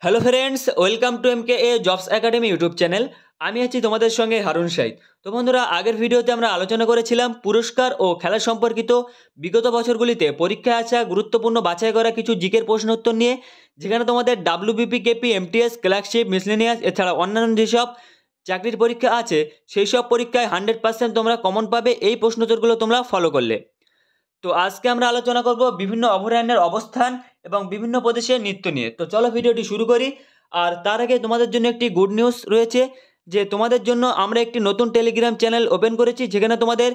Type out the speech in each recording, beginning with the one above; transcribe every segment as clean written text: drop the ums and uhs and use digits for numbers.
Hello friends, welcome to MKA jobs academy YouTube channel. আমি আছি তোমাদের সঙ্গে হারুন শাহিদ। তো বন্ধুরা, আগের ভিডিওতে আমরা আলোচনা করেছিলাম পুরস্কার ও খেলা সম্পর্কিত বিগত বছরগুলিতে পরীক্ষায় আসা গুরুত্বপূর্ণ বাছাই করা কিছু জিকের প্রশ্ন উত্তর নিয়ে, যেখানে তোমাদের WBP, KP, MTS, clerkship, miscellaneous এছাড়া অন্যান্য যেসব চাকরির পরীক্ষা আছে সেই সব পরীক্ষায় 100% তোমরা কমন পাবে এই প্রশ্ন উত্তরগুলো তোমরা ফলো করলে। তো আজকে আমরা আলোচনা করব বিভিন্ন অভয়ারণ্যের অবস্থান এবং বিভিন্ন প্রদেশের নৃত্য নিয়ে। তো চলো ভিডিওটি শুরু করি। আর তার আগে তোমাদের জন্য একটি গুড নিউজ রয়েছে, যে তোমাদের জন্য আমরা একটি নতুন টেলিগ্রাম চ্যানেল ওপেন করেছি, যেখানে তোমাদের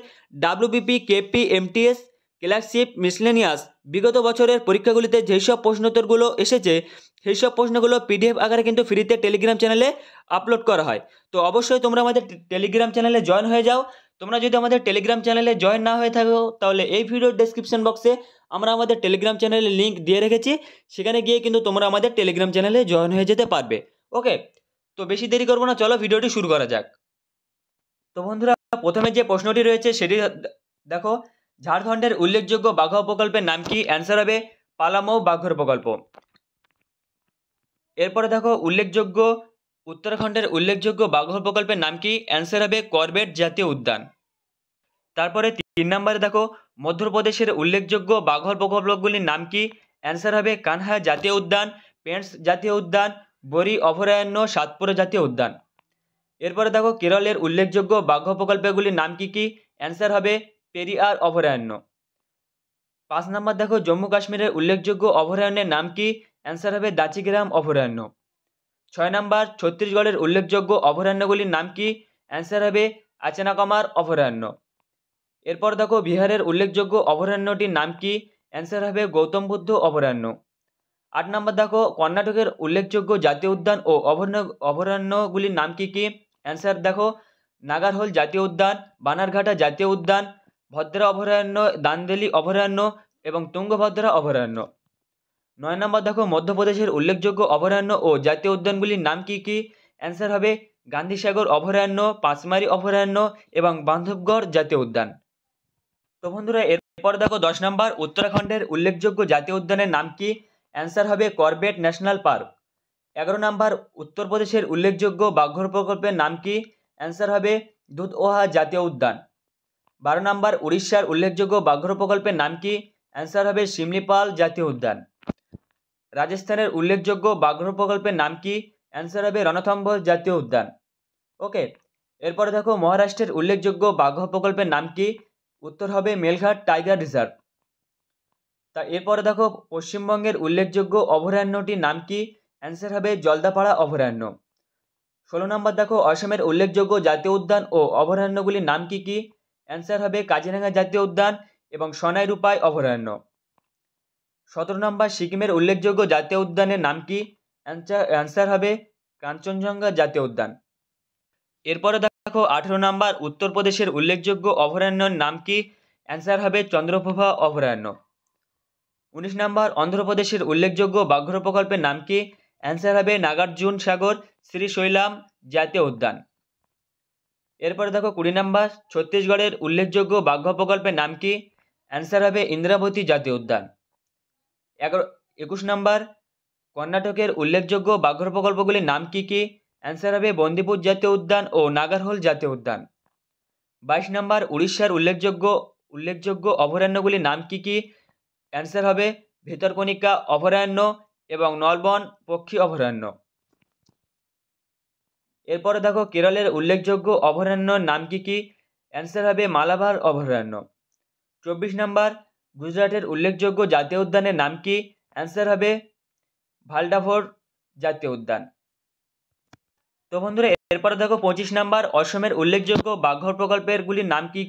WBP, KP, MTS, clerkship, miscellaneous বিগত বছরের পরীক্ষাগুলিতে যেই সব প্রশ্নোত্তরগুলো এসেছে সেই সব প্রশ্নগুলো PDF আকারে কিন্তু ফ্রিতে টেলিগ্রাম চ্যানেলে আপলোড করা হয়। তো অবশ্যই তোমরা আমাদের টেলিগ্রাম চ্যানেলে জয়েন হয়ে যাও। তোমরা যদি আমাদের টেলিগ্রাম চ্যানেলে জয়েন না হয়ে থাকো, তাহলে এই ভিডিওর ডেসক্রিপশন বক্সে আমরা আমাদের টেলিগ্রাম চ্যানেলের লিঙ্ক দিয়ে রেখেছি, সেখানে গিয়ে কিন্তু তোমরা আমাদের টেলিগ্রাম চ্যানেলে জয়েন হয়ে যেতে পারবে। ওকে, তো বেশি দেরি করবো না, চলো ভিডিওটি শুরু করা যাক। তো বন্ধুরা, প্রথমে যে প্রশ্নটি রয়েছে সেটি দেখো, ঝাড়খণ্ডের উল্লেখযোগ্য বাঘ প্রকল্পের নাম কি? অ্যান্সার হবে পালামৌ বাঘর প্রকল্প। এরপরে দেখো, উত্তরাখণ্ডের উল্লেখযোগ্য বাঘর প্রকল্পের নাম কি? অ্যান্সার হবে করবেট জাতীয় উদ্যান। তারপরে 3 নম্বরে দেখো, মধ্যপ্রদেশের উল্লেখযোগ্য বাঘর প্রকল্পগুলির নাম কি? অ্যান্সার হবে কানহা জাতীয় উদ্যান, পেন্টস জাতীয় উদ্যান, বরি অভয়ারণ্য, সাতপুরা জাতীয় উদ্যান। এরপরে দেখো, কেরলের উল্লেখযোগ্য বাঘ প্রকল্পগুলির নাম কি কি? অ্যান্সার হবে পেরিয়ার অভয়ারণ্য। 5 নম্বর দেখো, জম্মু কাশ্মীরের উল্লেখযোগ্য অভয়ারণ্যের নাম কি? অ্যান্সার হবে দাচিগ্রাম অভয়ারণ্য। 6 নম্বর, ছত্তিশগড়ের উল্লেখযোগ্য অভয়ারণ্যগুলির নাম কি? অ্যান্সার হবে আচনাকমার অভয়ারণ্য। এরপর দেখো, বিহারের উল্লেখযোগ্য অভয়ারণ্যটির নাম কি? অ্যান্সার হবে গৌতম বুদ্ধ অভয়ারণ্য। 8 নম্বর দেখো, কর্ণাটকের উল্লেখযোগ্য জাতীয় উদ্যান ও অভয়ারণ্যগুলির নাম কি কি? অ্যান্সার দেখো নাগারহোল জাতীয় উদ্যান, বানারঘাটা জাতীয় উদ্যান, ভদ্রা অভয়ারণ্য, দান্দেলি অভয়ারণ্য এবং তুঙ্গভদ্রা অভয়ারণ্য। 9 নম্বর দেখো, মধ্যপ্রদেশের উল্লেখযোগ্য অভয়ারণ্য ও জাতীয় উদ্যানগুলির নাম কি কি? অ্যান্সার হবে গান্ধীসাগর অভয়ারণ্য, পাঁচমারি অভয়ারণ্য এবং বান্ধবগড় জাতীয় উদ্যান। তো বন্ধুরা, এরপর দেখো 10 নম্বর, উত্তরাখণ্ডের উল্লেখযোগ্য জাতীয় উদ্যানের নাম কি? অ্যান্সার হবে করবেট ন্যাশনাল পার্ক। 11 নম্বর, উত্তরপ্রদেশের উল্লেখযোগ্য বাঘর প্রকল্পের নাম কি? অ্যান্সার হবে দুধওয়াহা জাতীয় উদ্যান। 12 নম্বর, উড়িষ্যার উল্লেখযোগ্য বাঘর প্রকল্পের নাম কি? অ্যান্সার হবে শিমলিপাল জাতীয় উদ্যান। রাজস্থানের উল্লেখযোগ্য বাঘর প্রকল্পের নাম কি? অ্যান্সার হবে রণথম্ভোর জাতীয় উদ্যান। ওকে, এরপরে দেখো, মহারাষ্ট্রের উল্লেখযোগ্য বাঘর প্রকল্পের নাম কি? উত্তর হবে মেলঘাট টাইগার রিজার্ভ। তা এরপরে দেখো, পশ্চিমবঙ্গের উল্লেখযোগ্য অভয়ারণ্যটির নাম কি? অ্যান্সার হবে জলদাপাড়া অভয়ারণ্য। 16 নম্বর দেখো, অসমের উল্লেখযোগ্য জাতীয় উদ্যান ও অভয়ারণ্যগুলির নাম কি কি? অ্যান্সার হবে কাজিরাঙ্গা জাতীয় উদ্যান এবং সোনাই রূপাই অভয়ারণ্য। 17 নম্বর, সিকিমের উল্লেখযোগ্য জাতীয় উদ্যানের নাম কি? অ্যান্সার হবে কাঞ্চনজঙ্ঘা জাতীয় উদ্যান। এরপরে দেখো, 18 নম্বর, উত্তরপ্রদেশের উল্লেখযোগ্য অভয়ারণ্যের নাম কি? অ্যান্সার হবে চন্দ্রপ্রভা অভয়ারণ্য। 19 নম্বর, অন্ধ্রপ্রদেশের উল্লেখযোগ্য বাঘর প্রকল্পের নাম কি? অ্যান্সার হবে নাগার্জুন সাগর শ্রীশৈলাম জাতীয় উদ্যান। এরপরে দেখো 20 নম্বর, ছত্তিশগড়ের উল্লেখযোগ্য বাঘ প্রকল্পের নাম কি? অ্যান্সার হবে ইন্দ্রাবতী জাতীয় উদ্যান। 21 নম্বর, কর্ণাটকের উল্লেখযোগ্য বাঘর প্রকল্পগুলির নাম কি কি? অ্যান্সার হবে বন্দিপুর জাতীয় উদ্যান ও নাগারহোল জাতীয় উদ্যান। 22 নম্বর, উড়িষ্যার উল্লেখযোগ্য অভয়ারণ্যগুলির নাম কি কি? অ্যান্সার হবে ভিতরকণিকা অভয়ারণ্য এবং নলবন পক্ষী অভয়ারণ্য। এরপরে দেখো, কেরলের উল্লেখযোগ্য অভয়ারণ্যর নাম কি কি? অ্যান্সার হবে মালাবার অভয়ারণ্য। 24 নম্বর, গুজরাটের উল্লেখযোগ্য জাতীয় উদ্যানের নাম কি? অ্যান্সার হবে ভালডাভোর জাতীয় উদ্যান। তো বন্ধুরা, এরপরে দেখো 25 নম্বর, অসমের উল্লেখযোগ্য বাঘর প্রকল্পেরগুলির নাম কি?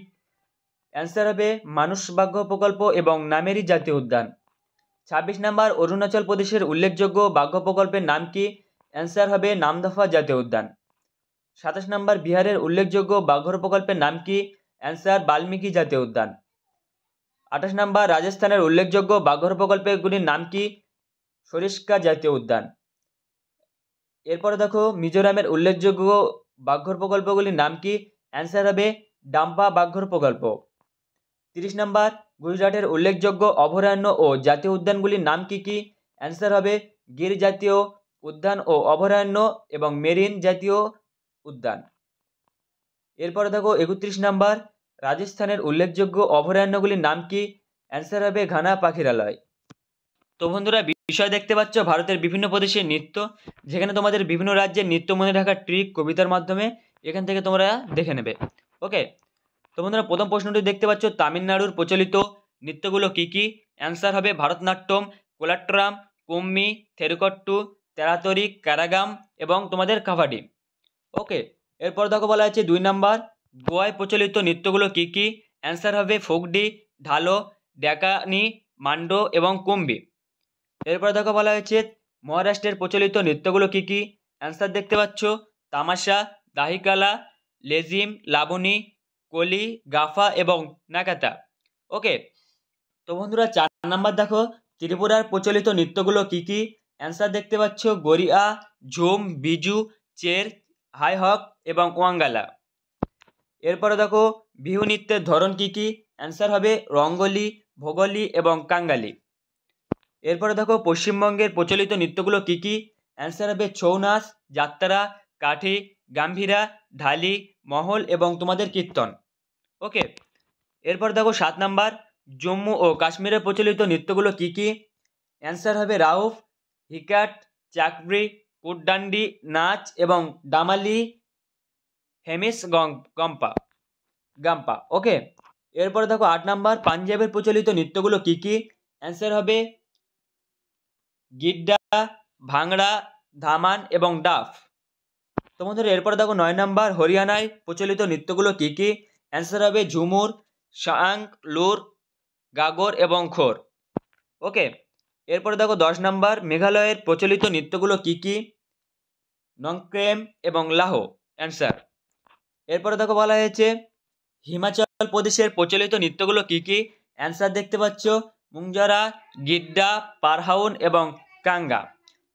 অ্যান্সার হবে মানস বাঘ প্রকল্প এবং নামেরি জাতীয় উদ্যান। 26 নম্বর, অরুণাচল প্রদেশের উল্লেখযোগ্য বাঘ প্রকল্পের নাম কি? অ্যান্সার হবে নামদফা জাতীয় উদ্যান। 27 নম্বর, বিহারের উল্লেখযোগ্য বাঘর প্রকল্পের নাম কি? অ্যান্সার বাল্মীকি জাতীয় উদ্যান। 28 নম্বর, রাজস্থানের উল্লেখযোগ্য বাঘর প্রকল্পগুলির নাম কি? সরিস্কা জাতীয় উদ্যান। এরপরে দেখো, মিজোরামের উল্লেখযোগ্য বাঘর প্রকল্পগুলির নাম কি? অ্যান্সার হবে ডাম্পা বাঘর প্রকল্প। 30 নম্বর, গুজরাটের উল্লেখযোগ্য অভয়ারণ্য ও জাতীয় উদ্যানগুলির নাম কি কি? অ্যান্সার হবে গির জাতীয় উদ্যান ও অভয়ারণ্য এবং মেরিন জাতীয় উদ্যান। এরপরে দেখো 31 নাম্বার, রাজস্থানের উল্লেখযোগ্য অভয়ারণ্যগুলির নাম কি? অ্যান্সার হবে ঘানা পাখিরালয়। তো বন্ধুরা, বিষয় দেখতে পাচ্ছ ভারতের বিভিন্ন প্রদেশের নৃত্য, যেখানে তোমাদের বিভিন্ন রাজ্যের নৃত্য মনে রাখার ট্রিক কবিতার মাধ্যমে এখান থেকে তোমরা দেখে নেবে। ওকে, তো বন্ধুরা প্রথম প্রশ্নটি দেখতে পাচ্ছ, তামিলনাড়ুর প্রচলিত নৃত্যগুলো কি কি? অ্যান্সার হবে ভারতনাট্যম, কোলাট্টরাম, কুম্মি, থেরুকট্টু, তেরাতরি, কারাগাম এবং তোমাদের কাভাডি। ওকে, এরপর দেখো বলা আছে 2 নাম্বার, গোয়ায় প্রচলিত নৃত্যগুলো কি কি? অ্যান্সার হবে ফোকডি, ঢালো, ড্যাকানি, মান্ডো এবং কুম্বি। এরপর দেখো বলা হয়েছে মহারাষ্ট্রের প্রচলিত নৃত্যগুলো কি কি? অ্যান্সার দেখতে পাচ্ছ তামাশা, দাহিকালা, লেজিম, লাবণী, কলি, গাফা এবং নাকাতা। ওকে, তো বন্ধুরা 4 নাম্বার দেখো, ত্রিপুরার প্রচলিত নৃত্যগুলো কি কি? অ্যান্সার দেখতে পাচ্ছ গরিয়া, ঝুম, বিজু, চের, হাই হক এবং ওয়াঙ্গালা। এরপরে দেখো বিহু নৃত্যের ধরন কি কি? অ্যান্সার হবে রঙ্গলি, ভোগলি এবং কাঙ্গালি। এরপরে দেখো পশ্চিমবঙ্গের প্রচলিত নৃত্যগুলো কি কি? অ্যান্সার হবে ছৌ নাচ, যাত্রা, কাঠি, গাম্ভীরা, ঢালি, মহল এবং তোমাদের কীর্তন। ওকে, এরপর দেখো 7 নাম্বার, জম্মু ও কাশ্মীরের প্রচলিত নৃত্যগুলো কি কি? অ্যান্সার হবে রাউফ, হিকাট, চাকরি, কুটডান্ডি নাচ এবং ডামালি, হেমিস গাম্পা। ওকে, এরপরে দেখো 8 নাম্বার, পাঞ্জাবের প্রচলিত নৃত্যগুলো কি কি? অ্যান্সার হবে গিড্ডা, ভাংড়া, ধামান এবং ডাফ। তো বন্ধুরা এরপরে দেখো 9 নাম্বার, হরিয়ানায় প্রচলিত নৃত্যগুলো কি কি? অ্যান্সার হবে ঝুমুর, শাং, লুর, গাগর এবং খোর। ওকে, এরপরে দেখো 10 নাম্বার, মেঘালয়ের প্রচলিত নৃত্যগুলো কি কি? নংক্রেম এবং লাহো অ্যান্সার। এরপরে দেখো বলা হয়েছে হিমাচল প্রদেশের প্রচলিত নৃত্যগুলো কি কি? অ্যান্সার দেখতে পাচ্ছ মুংজারা, গিড্ডা, পারহাউন এবং কাঙ্গা।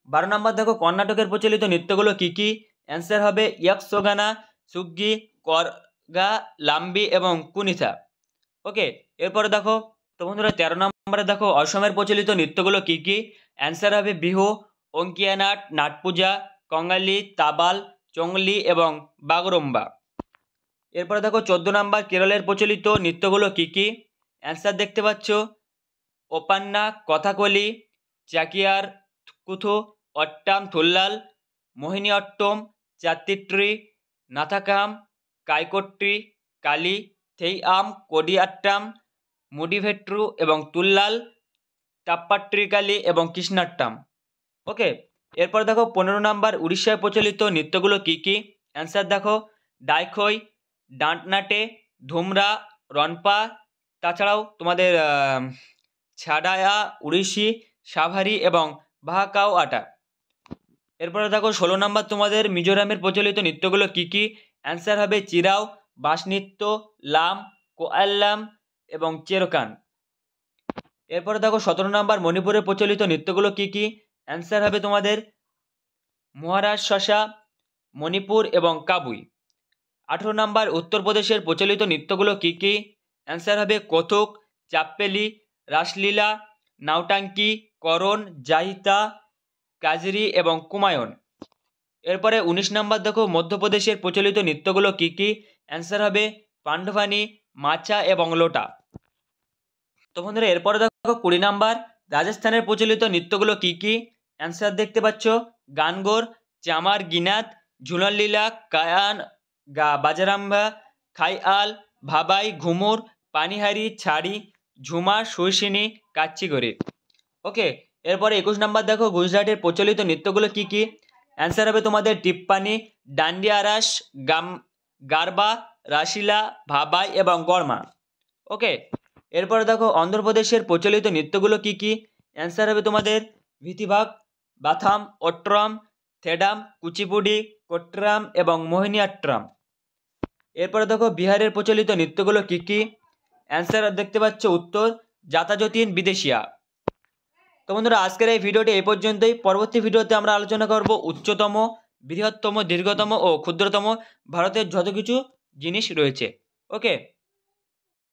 12 নম্বর দেখো কর্ণাটকের প্রচলিত নৃত্যগুলো কি কি? অ্যান্সার হবে ইয়াকসোগানা, সুগ্গি, করগা, লাম্বি এবং কুনিথা। ওকে, এরপরে দেখো তো বন্ধুরা 13 নম্বরে দেখো অসমের প্রচলিত নৃত্যগুলো কি কি? অ্যান্সার হবে বিহু, অঙ্কিয়া নাট, নাটপূজা, কঙ্গালি, তাবাল, চংলি এবং বাগরম্বা। এরপরে দেখো 14 নাম্বার, কেরলের প্রচলিত নৃত্যগুলো কি কি? অ্যান্সার দেখতে পাচ্ছ ওপান্না, কথাকলি, চাকিয়ার কুথু, অট্টাম থুল্লাল, মোহিনী অট্টম, চাত্তিট্রি, নাথাকাম, কাইকোট্রি, কালি, থেইআম, কোডিয়াট্টাম, মুডিভেট্রু এবং তুল্লাল, টাপ্পাট্রিকালি এবং কৃষ্ণাট্টাম। ওকে, এরপর দেখো 15 নাম্বার, উড়িষ্যায় প্রচলিত নৃত্যগুলো কি কি? অ্যান্সার দেখো ডাইখই, ডান্টনাটে, ধুমরা, রনপা, তাছাড়াও তোমাদের ছাডায়া, উড়িষ্যি, সাভারি এবং ভাকাও আটা। এরপরে দেখো 16 নাম্বার, তোমাদের মিজোরামের প্রচলিত নৃত্যগুলো কি কি? অ্যান্সার হবে চিরাও, বাঁশ নৃত্য, লাম, কোয়াল্লাম এবং চেরকান। এরপরে দেখো 17 নাম্বার, মণিপুরের প্রচলিত নৃত্যগুলো কি কি? অ্যান্সার হবে তোমাদের মহারাজ শশা, মণিপুর এবং কাবুই। 18 নাম্বার, উত্তরপ্রদেশের প্রচলিত নৃত্যগুলো কি কি? অ্যান্সার হবে কথক, চাপ্পেলি, রাসলীলা, নাউটাঙ্কি, করণ, জাহিতা, কাজরি এবং কুমায়ুন। এরপরে 19 নাম্বার দেখো মধ্যপ্রদেশের প্রচলিত নৃত্যগুলো কি কি? অ্যান্সার হবে পান্ডভানি, মাচা এবং লোটা। তো বন্ধুরা এরপরে দেখো 20 নাম্বার, রাজস্থানের প্রচলিত নৃত্যগুলো কি কি? অ্যান্সার দেখতে পাচ্ছ গানগোর, চামার, গিনাত, ঝুলন লীলা, কায়ান, বাজারাম্বা, খাইয়াল, ভাবাই, ঘুমুর, পানিহারি, ছাড়ি, ঝুমা, সুইসিনী, কাচ্চিগড়ি। ওকে, এরপরে 21 নাম্বার দেখো গুজরাটের প্রচলিত নৃত্যগুলো কি কি? অ্যান্সার হবে তোমাদের টিপ্পানি, ডান্ডিয়া রাস, গারবা, রাসিলা, ভাবাই এবং গরমা। ওকে, এরপরে দেখো অন্ধ্রপ্রদেশের প্রচলিত নৃত্যগুলো কি কি? অ্যান্সার হবে তোমাদের ভিথিভাগ, বাথাম, অট্টরাম, থেডাম, কুচিপুডি, কোট্টরাম এবং মোহিনীঅট্টম। এরপরে দেখো বিহারের প্রচলিত নৃত্যগুলো কি কি? অ্যান্সার দেখতে পাচ্ছ উত্তর জাতাজতিন বিদেশিয়া। তো বন্ধুরা আজকের এই ভিডিওটি এই পর্যন্তই। পরবর্তী ভিডিওতে আমরা আলোচনা করব উচ্চতম, বৃহত্তম, দীর্ঘতম ও ক্ষুদ্রতম ভারতের যত কিছু জিনিস রয়েছে। ওকে।